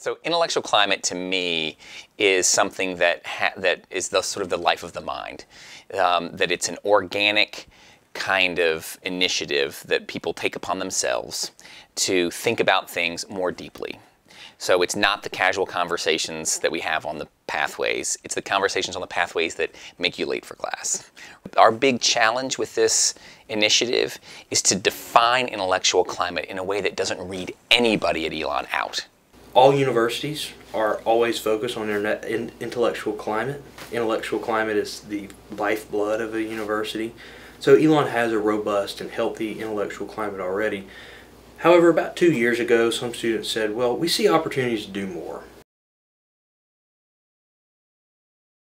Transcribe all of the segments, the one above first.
So intellectual climate to me is something that is the sort of the life of the mind, that it's an organic kind of initiative that people take upon themselves to think about things more deeply. So it's not the casual conversations that we have on the pathways, it's the conversations on the pathways that make you late for class. Our big challenge with this initiative is to define intellectual climate in a way that doesn't read anybody at Elon out. All universities are always focused on their intellectual climate. Intellectual climate is the lifeblood of a university. So Elon has a robust and healthy intellectual climate already. However, about 2 years ago, some students said, well, we see opportunities to do more.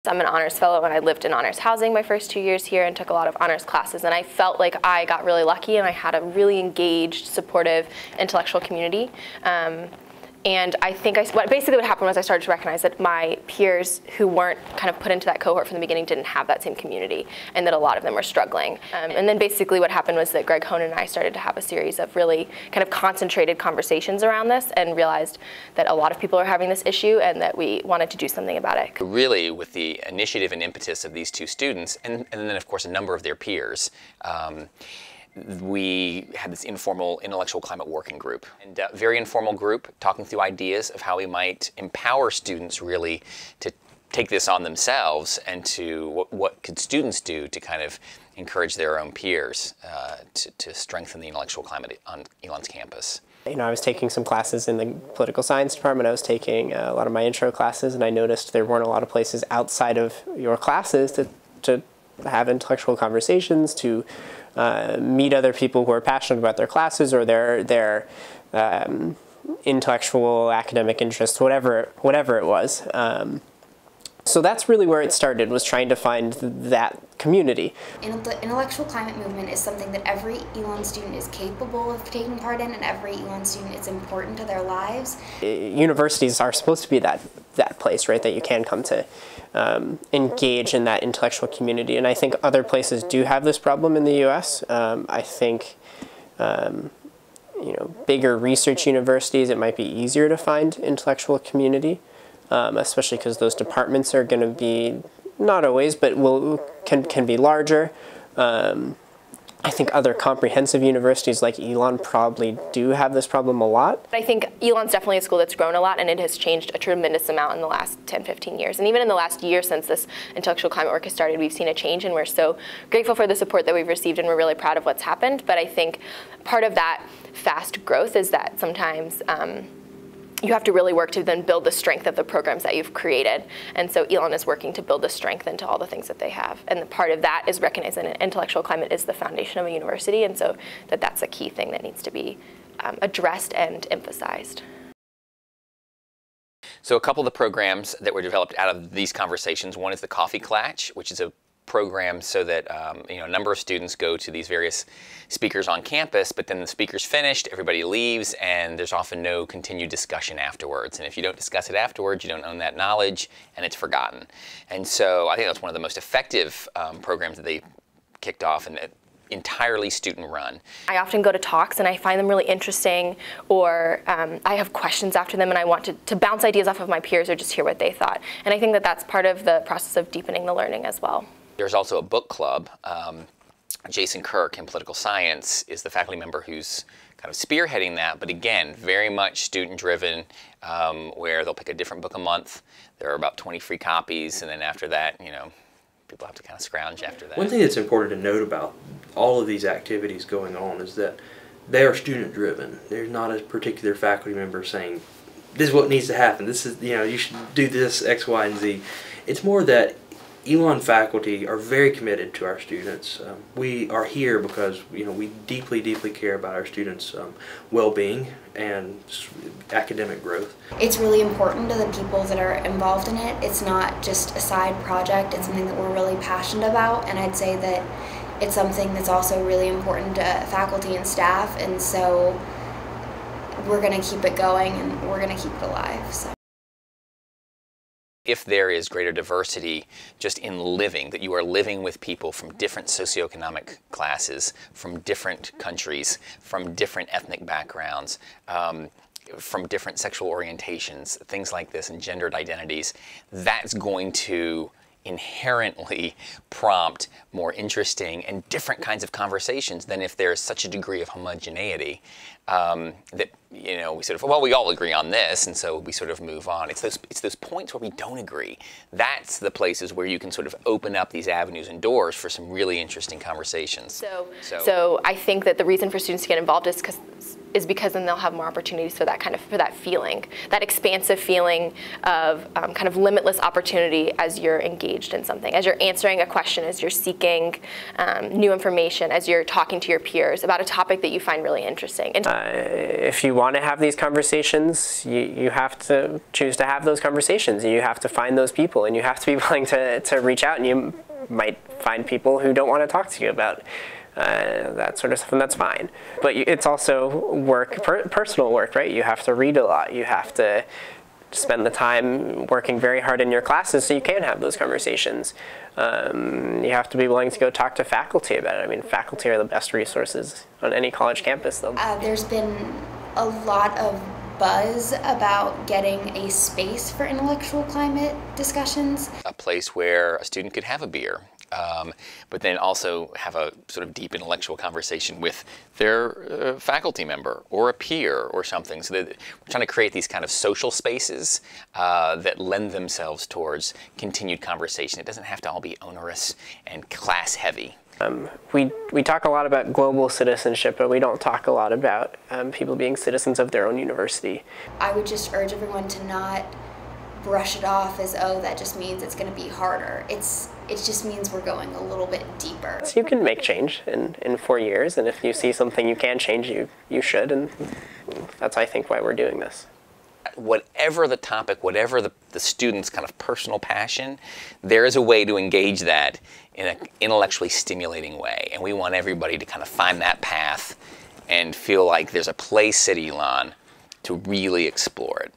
I'm an honors fellow and I lived in honors housing my first 2 years here and took a lot of honors classes, and I felt like I got really lucky and I had a really engaged, supportive intellectual community. And I think basically what happened was I started to recognize that my peers who weren't kind of put into that cohort from the beginning didn't have that same community, and that a lot of them were struggling. And then basically what happened was that Greg Honan and I started to have a series of really kind of concentrated conversations around this, and realized that a lot of people are having this issue and that we wanted to do something about it. Really, with the initiative and impetus of these two students, and then of course a number of their peers, we had this informal intellectual climate working group, and a very informal group talking through ideas of how we might empower students really to take this on themselves, and to what could students do to kind of encourage their own peers to strengthen the intellectual climate on Elon's campus. You know, I was taking some classes in the political science department. I was taking a lot of my intro classes, and I noticed there weren't a lot of places outside of your classes to have intellectual conversations, to meet other people who are passionate about their classes or their intellectual academic interests, whatever it was. So that's really where it started, was trying to find that community. The intellectual climate movement is something that every Elon student is capable of taking part in, and every Elon student is important to their lives. Universities are supposed to be that place, right, that you can come to engage in that intellectual community. And I think other places do have this problem in the US. I think you know, bigger research universities, it might be easier to find intellectual community, especially because those departments are going to be, not always, but can be larger. I think other comprehensive universities like Elon probably do have this problem a lot. I think Elon's definitely a school that's grown a lot, and it has changed a tremendous amount in the last 10, 15 years. And even in the last year since this intellectual climate work has started, we've seen a change, and we're so grateful for the support that we've received, and we're really proud of what's happened. But I think part of that fast growth is that sometimes you have to really work to then build the strength of the programs that you've created. And so Elon is working to build the strength into all the things that they have. And the part of that is recognizing that intellectual climate is the foundation of a university, and so that's a key thing that needs to be addressed and emphasized. So a couple of the programs that were developed out of these conversations, one is the Coffee Clatch, which is a program so that you know, a number of students go to these various speakers on campus, but then the speaker's finished, everybody leaves, and there's often no continued discussion afterwards. And if you don't discuss it afterwards, you don't own that knowledge, and it's forgotten. And so I think that's one of the most effective programs that they kicked off, and entirely student run. I often go to talks and I find them really interesting, or I have questions after them and I want to bounce ideas off of my peers or just hear what they thought. And I think that that's part of the process of deepening the learning as well. There's also a book club. Jason Kirk in political science is the faculty member who's kind of spearheading that, but again, very much student-driven, where they'll pick a different book a month. There are about 20 free copies, and then after that, you know, people have to kind of scrounge after that. One thing that's important to note about all of these activities going on is that they are student-driven. There's not a particular faculty member saying, this is what needs to happen, this is, you know, you should do this, X, Y, and Z. It's more that Elon faculty are very committed to our students. We are here because, you know, we deeply, deeply care about our students' well-being and academic growth. It's really important to the people that are involved in it. It's not just a side project. It's something that we're really passionate about, and I'd say that it's something that's also really important to faculty and staff, and so we're going to keep it going and we're going to keep it alive. So. If there is greater diversity just in living, that you are living with people from different socioeconomic classes, from different countries, from different ethnic backgrounds, from different sexual orientations, things like this, and gendered identities, that's going to inherently prompt more interesting and different kinds of conversations than if there's such a degree of homogeneity that, you know, we sort of, well, we all agree on this, and so we sort of move on. It's those points where we don't agree. That's the places where you can sort of open up these avenues and doors for some really interesting conversations. So I think that the reason for students to get involved is because then they'll have more opportunities for that feeling, that expansive feeling of kind of limitless opportunity as you're engaged in something, as you're answering a question, as you're seeking new information, as you're talking to your peers about a topic that you find really interesting. And if you want to have these conversations, you have to choose to have those conversations. You have to find those people, and you have to be willing to reach out, and you might find people who don't want to talk to you about that sort of stuff, and that's fine. But it's also work, personal work, right? You have to read a lot. You have to spend the time working very hard in your classes so you can have those conversations. You have to be willing to go talk to faculty about it. I mean, faculty are the best resources on any college campus. There's been a lot of buzz about getting a space for intellectual climate discussions. A place where a student could have a beer, but then also have a sort of deep intellectual conversation with their faculty member or a peer or something. So that we're trying to create these kind of social spaces that lend themselves towards continued conversation. It doesn't have to all be onerous and class heavy. We talk a lot about global citizenship, but we don't talk a lot about people being citizens of their own university. I would just urge everyone to not brush it off as, oh, that just means it's going to be harder. It just means we're going a little bit deeper. So you can make change in 4 years, and if you see something you can change, you should, and that's, I think, why we're doing this. Whatever the topic, whatever the student's kind of personal passion, there is a way to engage that in an intellectually stimulating way. And we want everybody to kind of find that path and feel like there's a place at Elon to really explore it.